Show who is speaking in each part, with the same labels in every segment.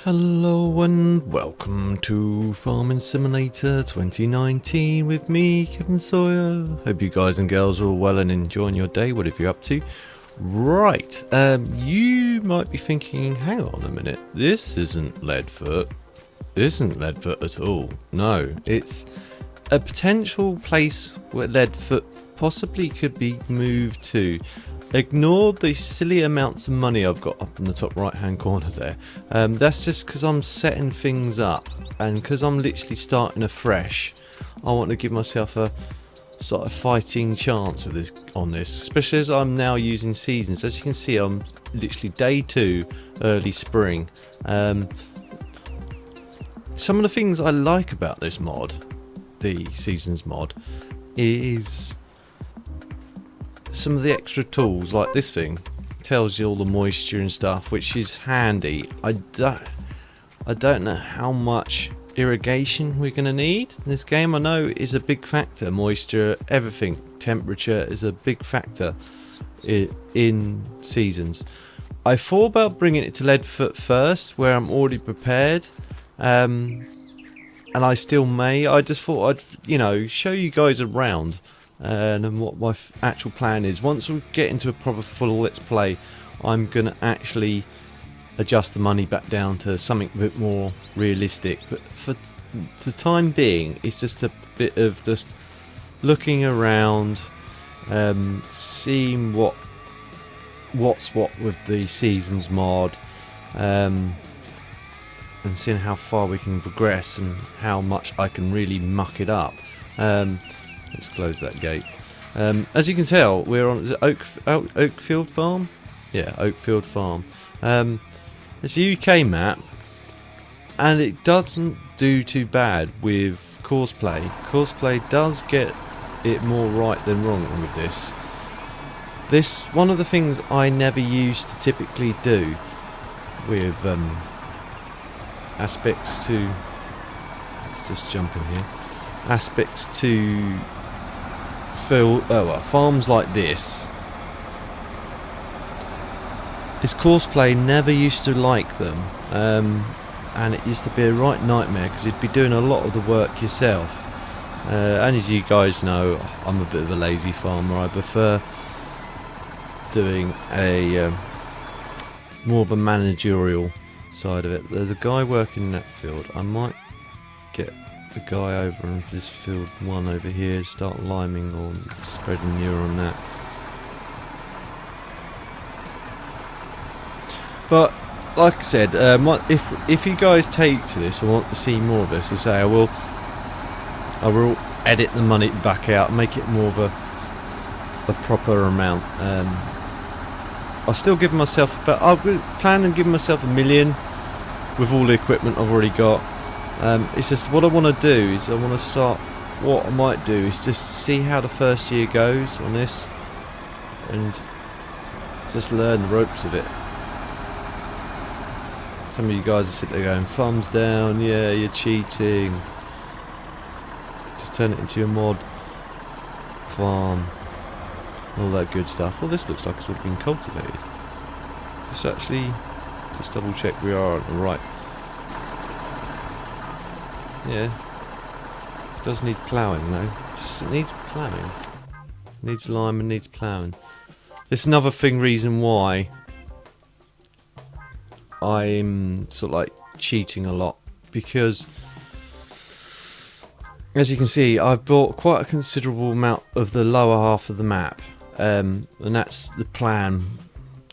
Speaker 1: Hello and welcome to Farming Simulator 2019 with me, Kevin Sawyer. Hope you guys and girls are all well and enjoying your day, whatever you're up to. Right, you might be thinking, hang on a minute, this isn't Leadfoot. This isn't Leadfoot at all. No, it's a potential place where Leadfoot possibly could be moved to. Ignore the silly amounts of money I've got up in the top right hand corner there. That's just because I'm setting things up, and because I'm literally starting afresh, I want to give myself a sort of fighting chance with this on this, especially as I'm now using seasons. As you can see, I'm literally day 2 early spring. Some of the things I like about this mod, the seasons mod, is some of the extra tools, like this thing tells you all the moisture and stuff, which is handy. I don't know how much irrigation we're going to need in this game. I know is a big factor. Moisture, everything, temperature is a big factor in seasons. I thought about bringing it to Leadfoot first, where I'm already prepared, and I still may. I just thought I'd show you guys around and what my actual plan is. Once we get into a proper full let's play, I'm going to actually adjust the money back down to something a bit more realistic. But for the time being, it's just a bit of just looking around, seeing what's what with the seasons mod, and seeing how far we can progress and how much I can really muck it up. Let's close that gate. As you can tell, we're on Oakfield Farm? Yeah, Oakfield Farm. It's a UK map, and it doesn't do too bad with courseplay. Courseplay does get it more right than wrong with this. This one of the things I never used to typically do with aspects to. Let's just jump in here. Aspects to farms like this is courseplay. Never used to like them, and it used to be a right nightmare because you'd be doing a lot of the work yourself, and as you guys know, I'm a bit of a lazy farmer. I prefer doing a more of a managerial side of it. There's a guy working in that field. I might get the guy over in this field 1 over here, start liming or spreading manure on that. But like I said, if you guys take to this and want to see more of this, I say I will edit the money back out, make it more of a proper amount. I'll still give myself I'll plan on giving myself $1 million with all the equipment I've already got. It's just what I want to do is what I might do is just see how the first year goes on this and just learn the ropes of it. Some of you guys are sitting there going, thumbs down, yeah, you're cheating. Just turn it into your mod farm, all that good stuff. Well, this looks like it's all been cultivated. Just double check we are on the right. Yeah, it does need ploughing though. It needs ploughing. Needs lime and needs ploughing. This is another reason why I'm sort of like cheating a lot, because as you can see, I've bought quite a considerable amount of the lower half of the map, and that's the plan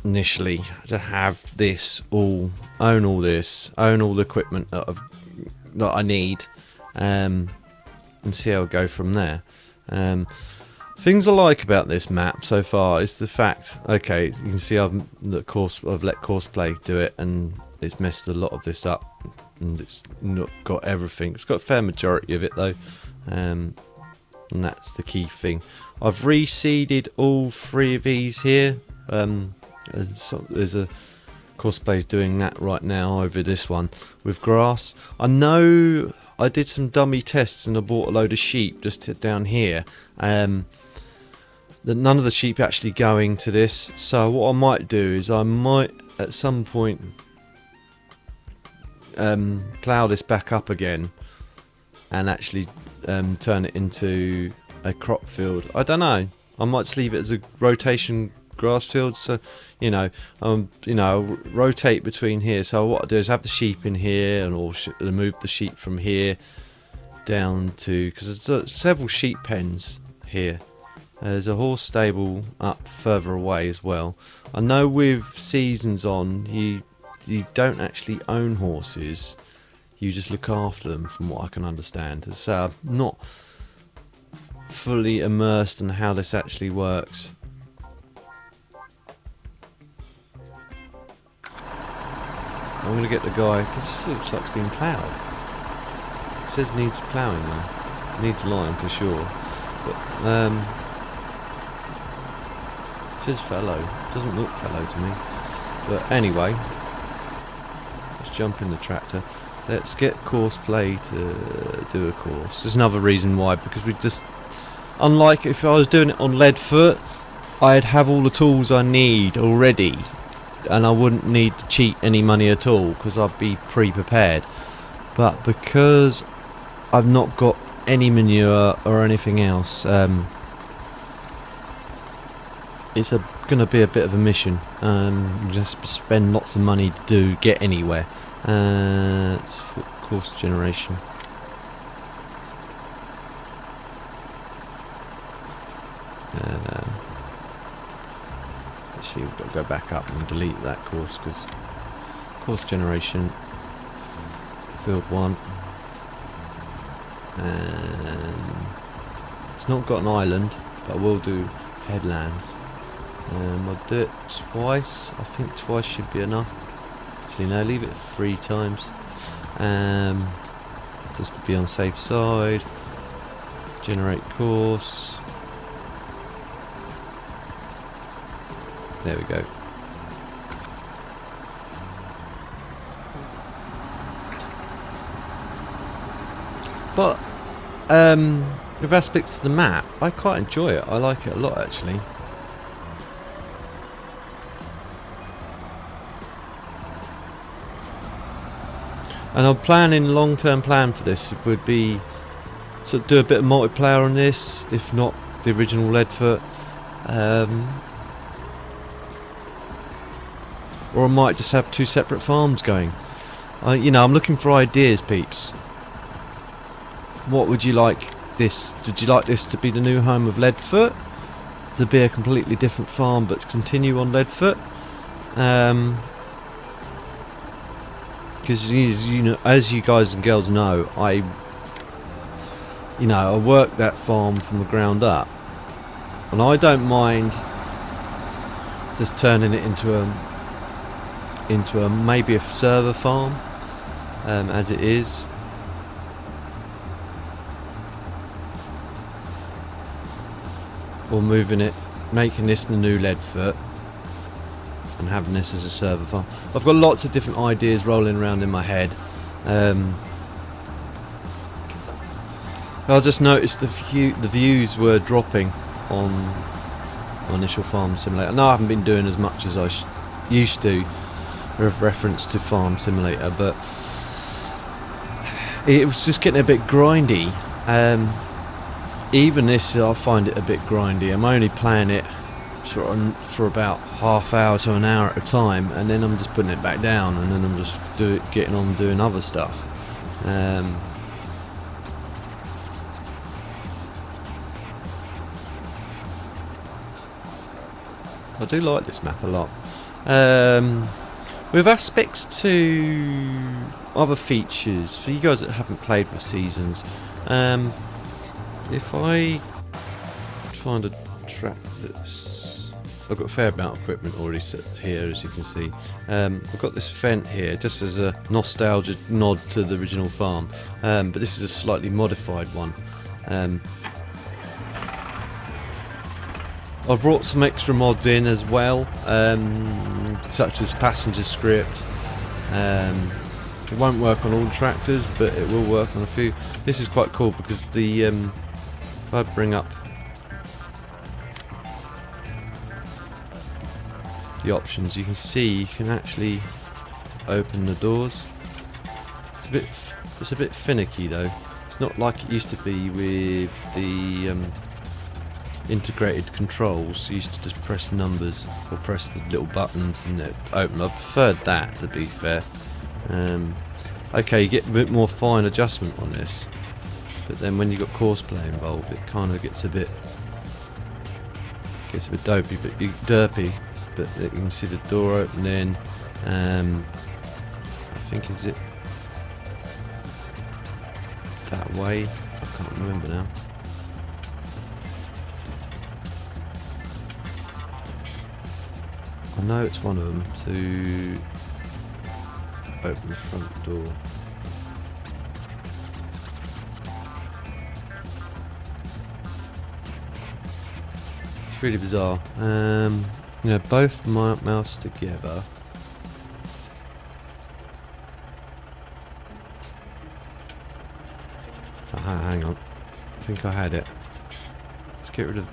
Speaker 1: initially, to have this own all the equipment that I need, and see how I go from there. Things I like about this map so far is the fact, okay, you can see I've let courseplay do it, and it's messed a lot of this up, and it's not got everything. It's got a fair majority of it though, and that's the key thing. I've reseeded all 3 of these here. There's a Coursplay's doing that right now over this one with grass. I know I did some dummy tests and I bought a load of sheep just down here. None of the sheep actually going to this. So what I might do is I might at some point plough this back up again and actually turn it into a crop field. I don't know. I might just leave it as a rotation grass field. So, rotate between here. So what I do is have the sheep in here, and or move the sheep from here down to, because there's several sheep pens here. There's a horse stable up further away as well. I know with seasons on, you don't actually own horses. You just look after them, from what I can understand. So I'm not fully immersed in how this actually works. I'm going to get the guy, because it looks like it's been ploughed. It says needs ploughing though. Needs lime for sure. But, it says fallow. It doesn't look fallow to me. But anyway, let's jump in the tractor. Let's get course play to do a course. There's another reason why, because we just, unlike if I was doing it on lead foot, I'd have all the tools I need already, and I wouldn't need to cheat any money at all, because I'd be pre-prepared. But because I've not got any manure or anything else, it's going to be a bit of a mission. Just spend lots of money to get anywhere. It's course generation. Actually, we've got to go back up and delete that course, because course generation, field 1, and it's not got an island, but I will do headlands. I'll do it twice. I think twice should be enough. Actually, no, leave it 3 times, just to be on the safe side. Generate course. There we go. But with aspects of the map, I quite enjoy it. I like it a lot, actually. And I'm planning, long-term plan for this would be sort of do a bit of multiplayer on this, if not the original Leadfoot. Or I might just have 2 separate farms going. I'm looking for ideas, peeps. What would you like this? Would you like this to be the new home of Leadfoot? To be a completely different farm but continue on Leadfoot? Because as you guys and girls know, I worked that farm from the ground up, and I don't mind just turning it into a maybe a server farm, as it is. Or moving it, making this the new Leadfoot, and having this as a server farm. I've got lots of different ideas rolling around in my head. I just noticed the views were dropping on my initial Farm Simulator. No, I haven't been doing as much as I used to with reference to Farm Simulator, but it was just getting a bit grindy. Even this, I find it a bit grindy. I'm only playing it for about half hour to an hour at a time, and then I'm just putting it back down, and then I'm just getting on doing other stuff. I do like this map a lot. With aspects to other features, for you guys that haven't played with Seasons, if I find a track that's... I've got a fair amount of equipment already set here, as you can see. I've got this vent here, just as a nostalgia nod to the original farm, but this is a slightly modified one. I've brought some extra mods in as well, such as passenger script. It won't work on all the tractors, but it will work on a few. This is quite cool because the if I bring up the options, you can see you can actually open the doors. It's a bit finicky though. It's not like it used to be with the integrated controls. You used to just press numbers or press the little buttons and it opened. I preferred that, to be fair. Okay, you get a bit more fine adjustment on this, but then when you've got courseplay involved, it kind of gets a bit derpy. But you can see the door opening. I think, is it that way? I can't remember now. I know it's one of them to open the front door. It's really bizarre. You know, both mouse together. Aha, hang on. I think I had it. Let's get rid of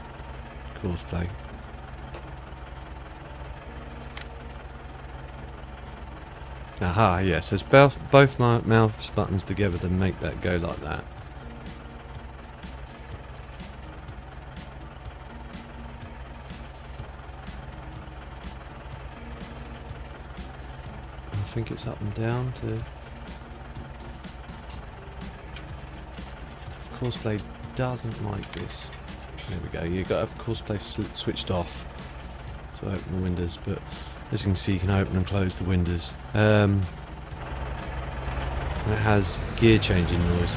Speaker 1: courseplay. Aha, yeah, so it's both my mouse buttons together to make that go like that. I think it's up and down to... Courseplay doesn't like this. There we go, you've got to have courseplay switched off to open the windows, but as you can see you can open and close the windows. And it has gear changing noise.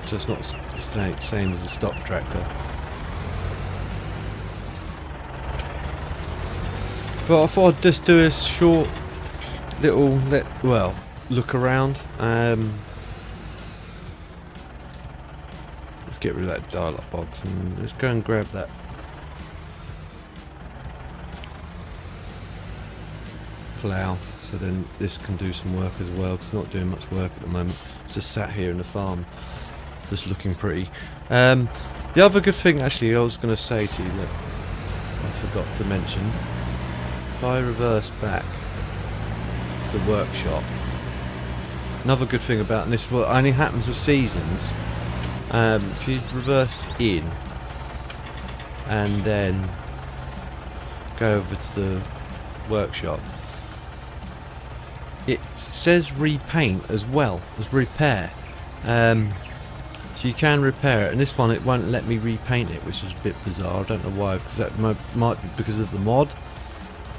Speaker 1: So it's not the same as a stock tractor. But I thought I'd just do a short little look around. Let's get rid of that dial-up box and let's go and grab that plough, so then this can do some work as well. It's not doing much work at the moment. It's just sat here in the farm, just looking pretty. The other good thing, actually, I was going to say to you that I forgot to mention. If I reverse back to the workshop, another good thing about, and this only happens with seasons, if you reverse in and then go over to the workshop, it says repaint as well as repair, so you can repair it, and this one it won't let me repaint it, which is a bit bizarre. I don't know why, because that might be because of the mod.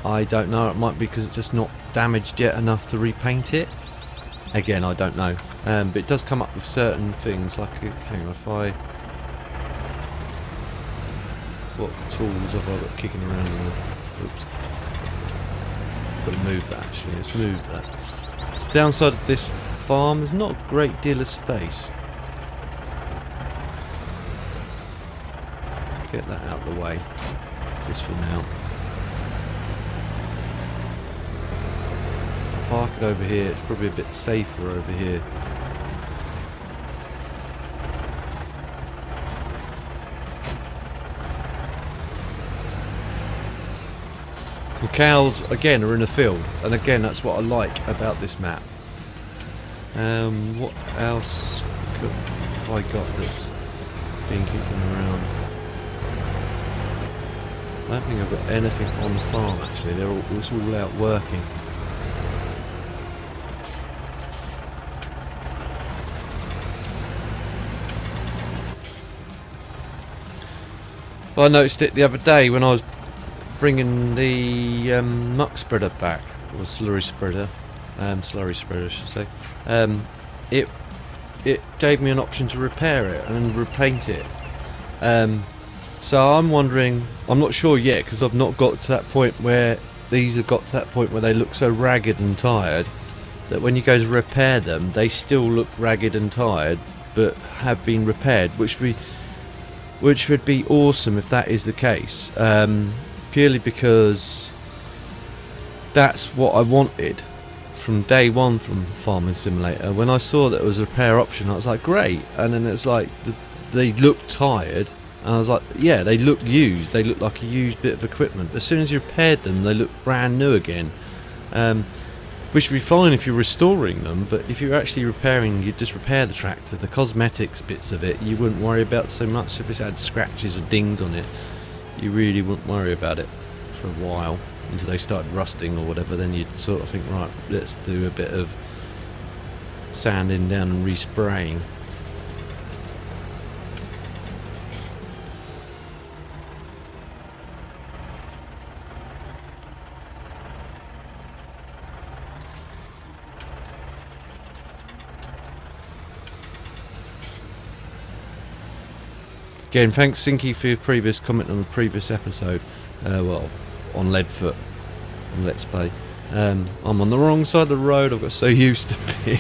Speaker 1: I don't know, it might be because it's just not damaged yet enough to repaint it. Again, I don't know. But it does come up with certain things, like, hang on, if I... What tools have I got kicking around in there? Oops. Got to move that, actually. Let's move that. It's downside of this farm, there's not a great deal of space. Get that out of the way, just for now. Park it over here, it's probably a bit safer over here. The cows again are in a field, and again that's what I like about this map. What else have I got that's been kicking around? I don't think I've got anything on the farm actually, it's all out working. I noticed it the other day when I was bringing the muck spreader back, or slurry spreader I should say. It gave me an option to repair it and repaint it. So I'm wondering, I'm not sure yet because I've not got to that point where these have got to that point where they look so ragged and tired that when you go to repair them, they still look ragged and tired, but have been repaired, which would be awesome if that is the case, purely because that's what I wanted from day one from Farming Simulator. When I saw that it was a repair option, I was like, great, and then it's like they look tired, and I was like, yeah, they look used, they look like a used bit of equipment. As soon as you repaired them, they look brand new again. which would be fine if you're restoring them, but if you're actually repairing, you'd just repair the tractor. The cosmetics bits of it, you wouldn't worry about so much. If it had scratches or dings on it, you really wouldn't worry about it for a while, until they started rusting or whatever. Then you'd sort of think, right, let's do a bit of sanding down and respraying. Again, thanks Sinky for your previous comment on the previous episode. Well, on Leadfoot, on Let's Play. I'm on the wrong side of the road. I've got so used to being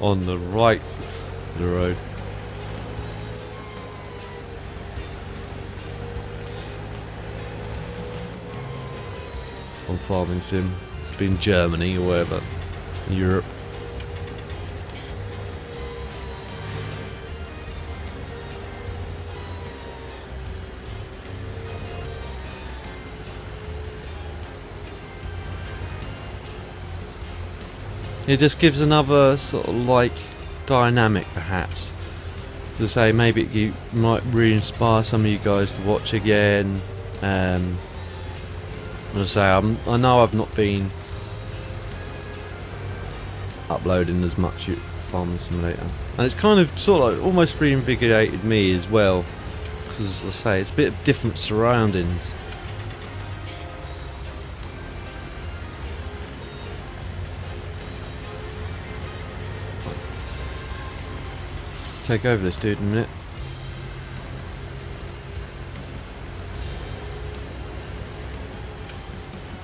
Speaker 1: on the right side of the road. On Farming Sim. It's been Germany or wherever. Europe. It just gives another sort of like dynamic, perhaps. To say, maybe you might re-inspire some of you guys to watch again. As I say, I know I've not been uploading as much Farming Simulator, and it's kind of sort of like almost reinvigorated me as well, because as I say, it's a bit of different surroundings. Take over this dude in a minute.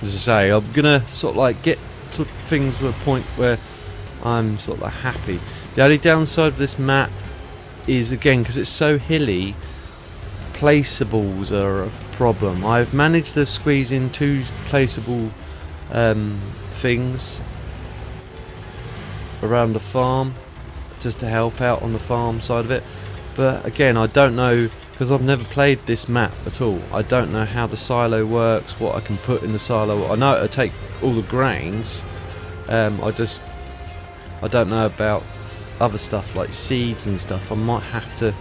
Speaker 1: As I say, I'm gonna sort of like get to things to a point where I'm sort of like happy. The only downside of this map is, again, because it's so hilly, placeables are a problem. I've managed to squeeze in 2 placeable things around the farm, just to help out on the farm side of it, but again, I don't know, because I've never played this map at all. I don't know how the silo works, what I can put in the silo. I know it'll take all the grains. I don't know about other stuff like seeds and stuff. I might have to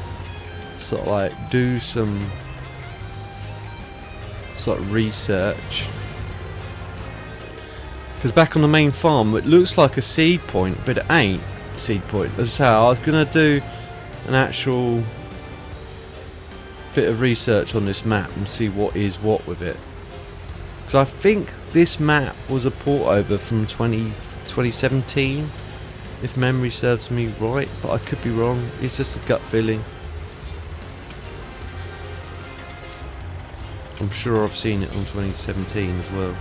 Speaker 1: sort of like do some sort of research, because back on the main farm it looks like a seed point, but it ain't seed point. As I say, I was gonna do an actual bit of research on this map and see what is what with it, because I think this map was a port over from 2017, if memory serves me right, but I could be wrong. It's just a gut feeling. I'm sure I've seen it on 2017 as well.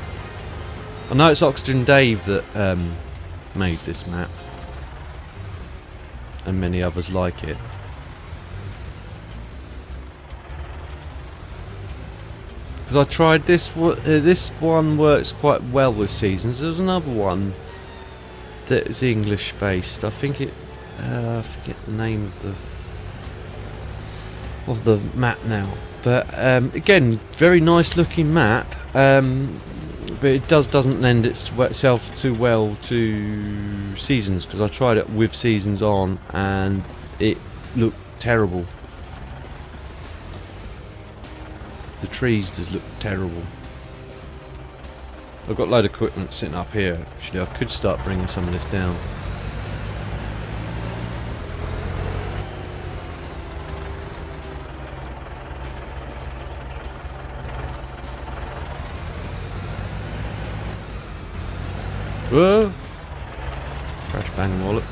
Speaker 1: I know it's Oxygen Dave that made this map, and many others like it. Because I tried this one works quite well with seasons. There was another one that is English based. I think it I forget the name of the map now. But again, very nice looking map. But it doesn't lend itself too well to seasons, because I tried it with seasons on and it looked terrible. The trees just look terrible. I've got a load of equipment sitting up here. Actually, I could start bringing some of this down. Whoa! Crash bang wallet.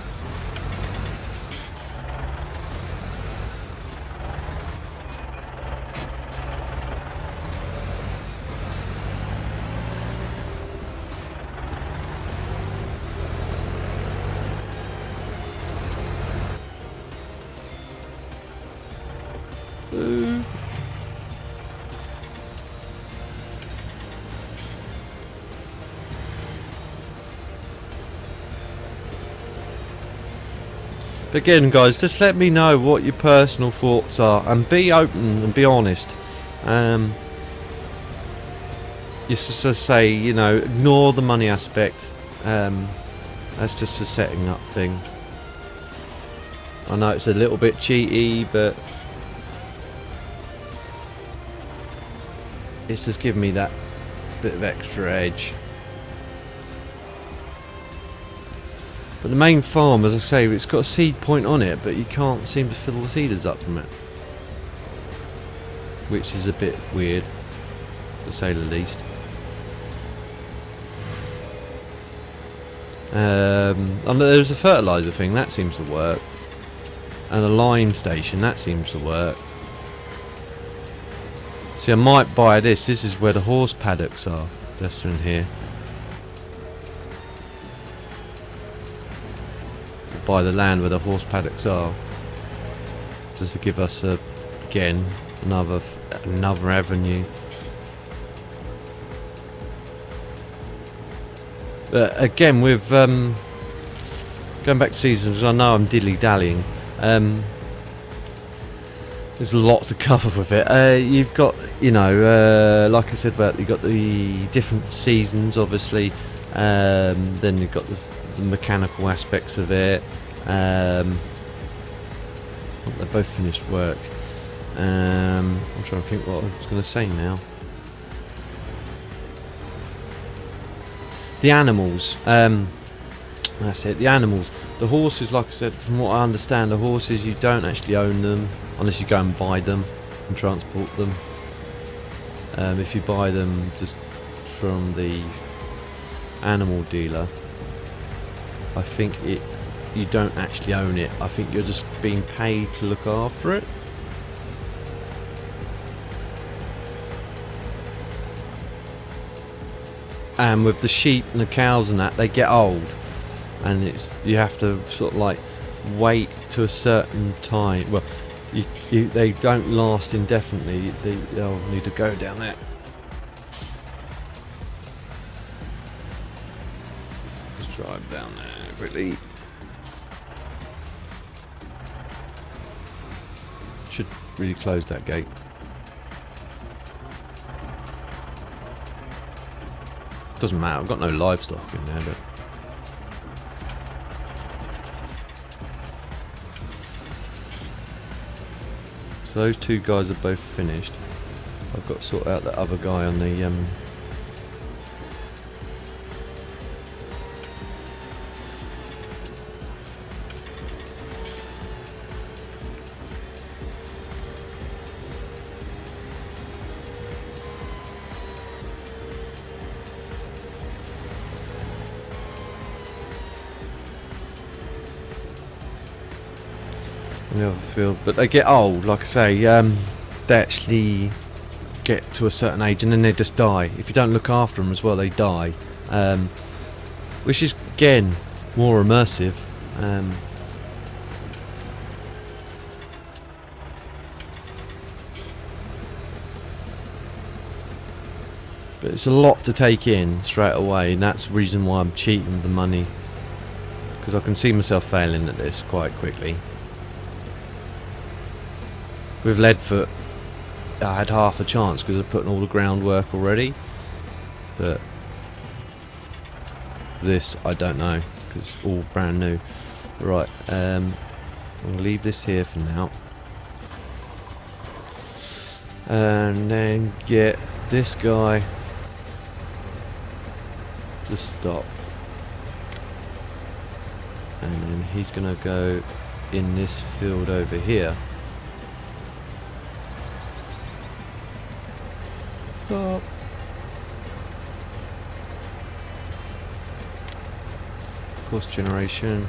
Speaker 1: Again, guys, just let me know what your personal thoughts are, and be open and be honest. Just to say, you know, ignore the money aspect. That's just a setting up thing. I know it's a little bit cheaty, but it's just giving me that bit of extra edge. But the main farm, as I say, it's got a seed point on it, but you can't seem to fill the seeders up from it, which is a bit weird, to say the least. And there's a fertiliser thing, that seems to work. And a lime station, that seems to work. See, I might buy this. This is where the horse paddocks are. Just in here. We'll buy the land where the horse paddocks are. Just to give us, again, another avenue. But again, with going back to seasons, I know I'm dilly-dallying. There's a lot to cover with it. You've got, you know, like I said, about you've got the different seasons, obviously. Then you've got the mechanical aspects of it. They both finished work. I'm trying to think what I was going to say now. The animals. That's it. The animals. The horses, like I said, from what I understand, the horses, you don't actually own them unless you go and buy them and transport them. If you buy them just from the animal dealer, I think you don't actually own it. I think you're just being paid to look after it. And with the sheep and the cows and that, they get old, and you have to sort of like wait to a certain time. Well, they don't last indefinitely. They'll need to go down there. Let's drive down there quickly. Should really close that gate. Doesn't matter, I've got no livestock in there, but so those two guys are both finished. I've got to sort out that other guy on the other field, but they get old, like I say. They actually get to a certain age and then they just die. If you don't look after them as well, they die, which is again more immersive. But it's a lot to take in straight away, and that's the reason why I'm cheating with the money, because I can see myself failing at this quite quickly. With Leadfoot, I had half a chance because I've put in all the groundwork already. But this, I don't know, because it's all brand new. Right, I'm going to leave this here for now. And then get this guy to stop. And then he's going to go in this field over here. Stop. Course generation.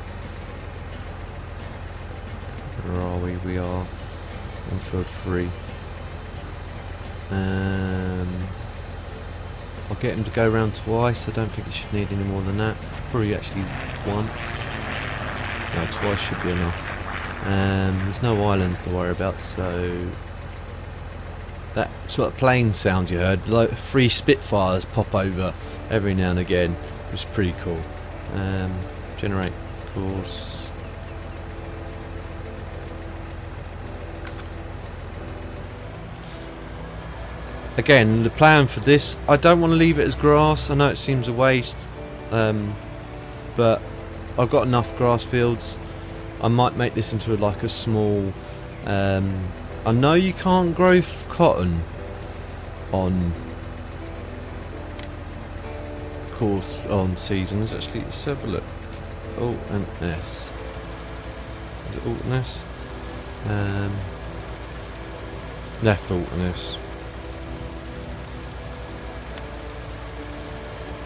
Speaker 1: Where are we? We are on field 3. I'll get him to go around twice. I don't think he should need any more than that. Probably actually once. No, twice should be enough. There's no islands to worry about, so that sort of plane sound you heard, like 3 Spitfires pop over every now and again, was pretty cool. Generate course. Again, the plan for this, I don't want to leave it as grass. I know it seems a waste, but I've got enough grass fields. I might make this into like a small. I know you can't grow cotton on course on seasons. Actually, let's have a look. Alt and S. Is it Alt and S? Left Alt and S.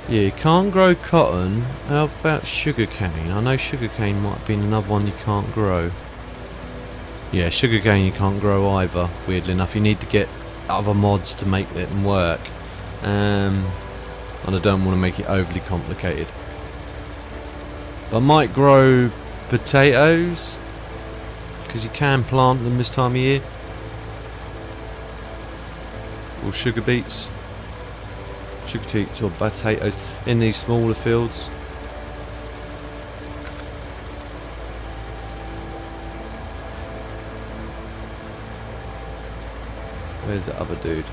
Speaker 1: Yeah, you can't grow cotton. How about sugarcane? I know sugarcane might have been another one you can't grow. Yeah, sugarcane you can't grow either, weirdly enough. You need to get other mods to make it work. And I don't want to make it overly complicated. I might grow potatoes, because you can plant them this time of year. Or sugar beets. Sugar beets or potatoes in these smaller fields. Where's the other dude?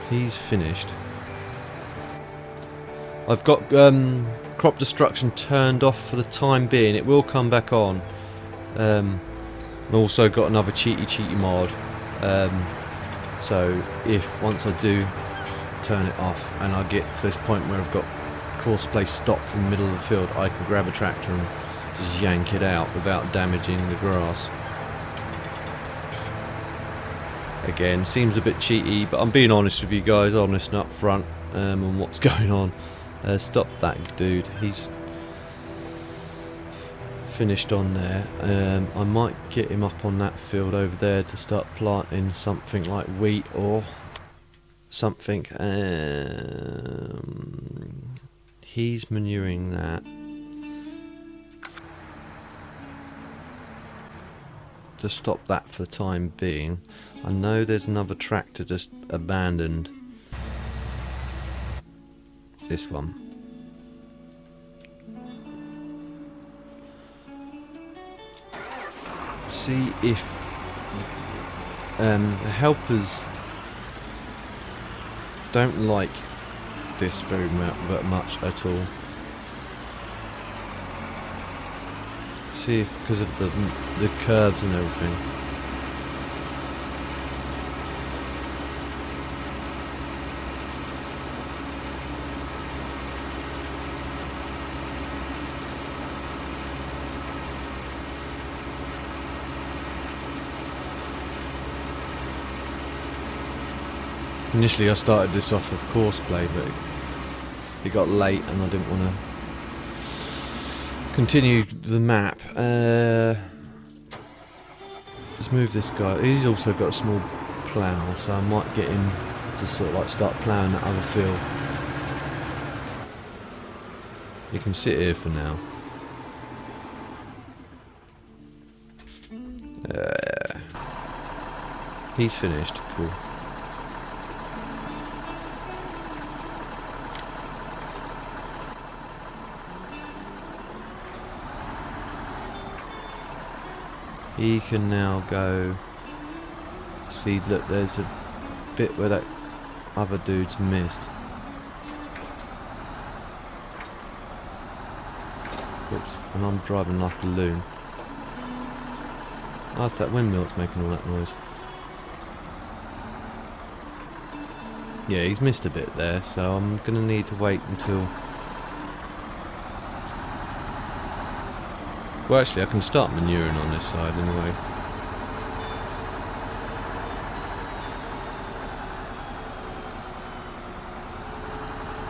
Speaker 1: He's finished. I've got crop destruction turned off for the time being. It will come back on. And also got another cheaty mod. So if once I do turn it off and I get to this point where I've got course place stopped in the middle of the field, I can grab a tractor and just yank it out without damaging the grass. Again, seems a bit cheaty, but I'm being honest with you guys, honest and up front on what's going on. Stop that dude, he's finished on there. I might get him up on that field over there to start planting something like wheat or something. He's manuring that. Just stop that for the time being. I know there's another tractor just abandoned. This one. See if the helpers don't like this very much at all. See if because of the curves and everything. Initially I started this off with course play, but it got late and I didn't want to continue the map. Let's move this guy. He's also got a small plough, so I might get him to sort of like start ploughing that other field. You can sit here for now. He's finished. Cool. He can now go. See, look, there's a bit where that other dude's missed. Oops, and I'm driving like a loon. Oh, it's that windmill that's making all that noise. Yeah, he's missed a bit there, so I'm gonna need to wait until. Well, actually, I can start manuring on this side anyway.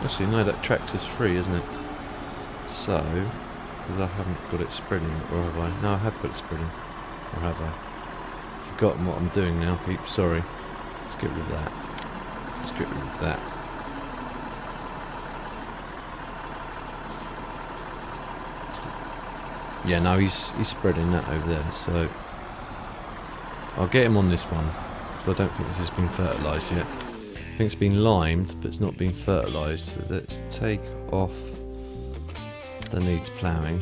Speaker 1: Actually, no, that tractor's free, isn't it? So, because I haven't got it spreading, or have I? No, I have got it spreading. Or have I? Forgotten what I'm doing now, peeps. Sorry. Let's get rid of that. Let's get rid of that. Yeah, no, he's spreading that over there, so I'll get him on this one, because I don't think this has been fertilised yet. I think it's been limed, but it's not been fertilised, so let's take off that needs ploughing.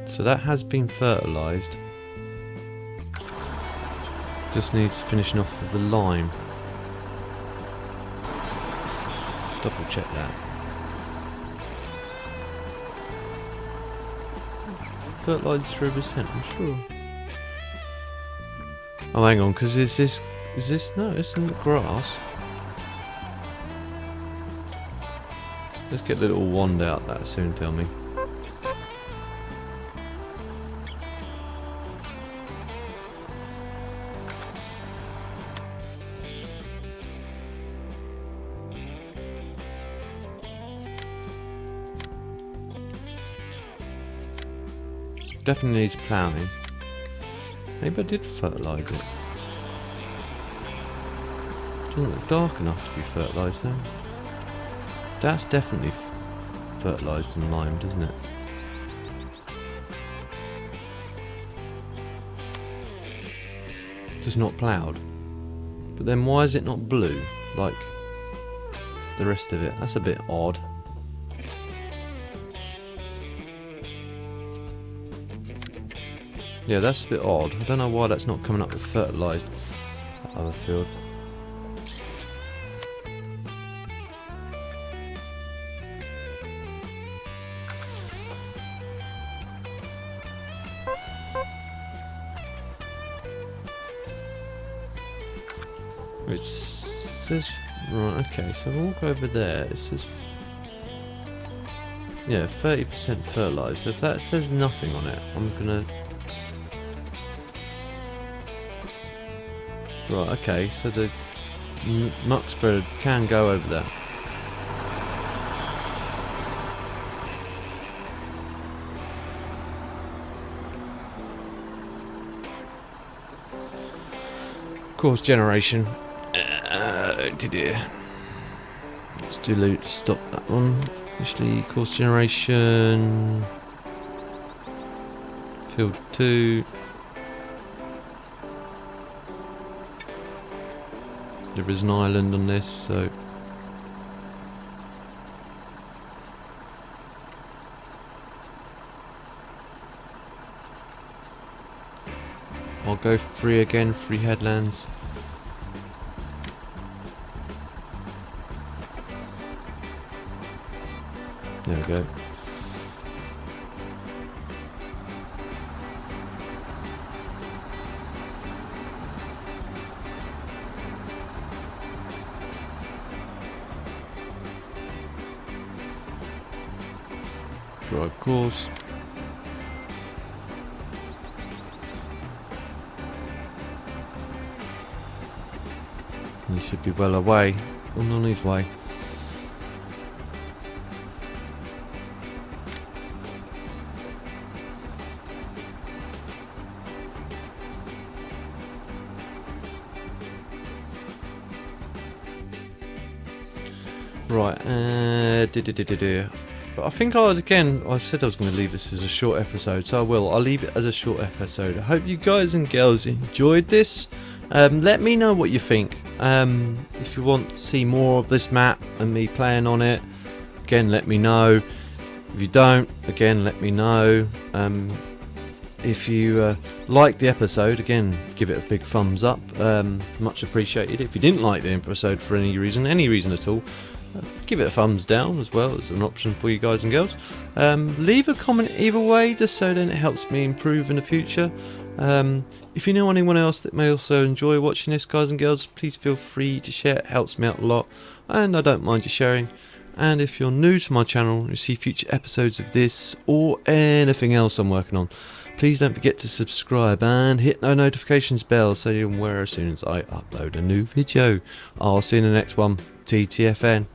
Speaker 1: So that has been fertilised. Just needs finishing off with the lime. Let's double check that. Fertilizer 3%, I'm sure. Oh, hang on, because is this, no, it's not grass. Let's get the little wand out, that soon tell me. Definitely needs ploughing. Maybe I did fertilise it. Doesn't look dark enough to be fertilised though. That's definitely fertilised and limed, isn't it? Just not ploughed. But then why is it not blue like the rest of it? That's a bit odd. Yeah, that's a bit odd. I don't know why that's not coming up with fertilised other field. It says, right, okay, so we'll go over there. It says, yeah, 30% fertilised. If that says nothing on it, I'm gonna. Right, okay, so the muck spreader can go over there. Course generation. Let's delete, stop that one. Initially, course generation. Field 2. There is an island on this, so I'll go 3 again, 3 headlands. There we go. Drive course. He should be well away. On his way. Right, but I think I said I was going to leave this as a short episode, so I will. I'll leave it as a short episode. I hope you guys and girls enjoyed this. Let me know what you think. If you want to see more of this map and me playing on it, again, let me know. If you don't, again, let me know. If you like the episode, again, give it a big thumbs up. Much appreciated. If you didn't like the episode for any reason at all, give it a thumbs down as well as an option for you guys and girls. Leave a comment either way, just so then it helps me improve in the future. If you know anyone else that may also enjoy watching this, guys and girls, please feel free to share. It helps me out a lot, and I don't mind you sharing. And if you're new to my channel and you see future episodes of this or anything else I'm working on, please don't forget to subscribe and hit the notifications bell so you're aware as soon as I upload a new video. I'll see you in the next one. TTFN.